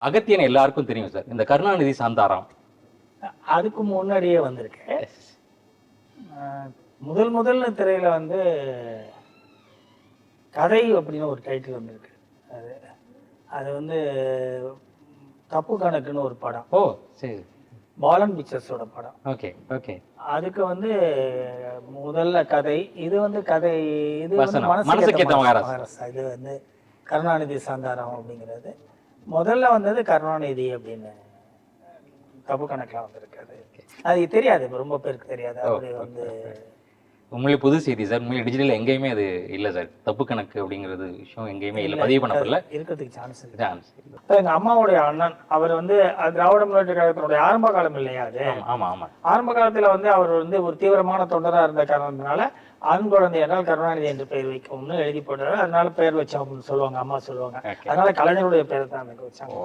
அகத்தியன் எல்லாருக்கும் தெரியும் சார். இந்த கருணாநிதி சாந்தாராம். அதுக்கு முன்னாடியே வந்திருக்கு. முதல்ல திரையில வந்து கதை அப்படின்னு ஒரு டைட்டில் வந்திருக்கு. அது அது வந்து தப்பு கணக்குன்னு ஒரு படம். ஓ சரி. பாலன் பிக்சர்ஸோட படம். Okay okay. அதுக்கு வந்து முதல்ல கதை, இது வந்து கதை, இது வந்து மனசுக்கேத்த மகாராசா. இது வந்து கருணாநிதி சாந்தாராம் அப்படிங்கிறது முதல்ல வந்தது கருணாநிதி அப்படின்னு தப்பு கணக்கில் வந்திருக்காது. அது தெரியாது, ரொம்ப பேருக்கு தெரியாது. அப்படி வந்து உண்மையிலே புது செய்தி சார். உண்மையிலே டிஜிட்டல் எங்கேயுமே அது இல்லை சார். தப்பு கணக்கு அப்படிங்கிறது விஷயம் எங்கேயுமே இல்லை, பதிவு பண்ணப்படல. இருக்கிறதுக்கு சான்ஸ் இல்லை. எங்க அம்மாவுடைய அண்ணன் அவர் வந்து திராவிட முன்னேற்ற கழகத்தினுடைய ஆரம்ப காலம் இல்லையா அது? ஆமா ஆமா. ஆரம்ப காலத்துல வந்து அவர் வந்து ஒரு தீவிரமான தொண்டரா இருந்த காரணத்தினால ஆண் குழந்தை என்றால் கருணாநிதி என்று பெயர் வைக்கும்னு எழுதி போட்டாரு. அதனால பெயர் வச்சோம் அப்படின்னு சொல்லுவாங்க, அம்மா சொல்லுவாங்க. அதனால கலைஞருடைய பெயர் தான் எனக்கு வச்சாங்க.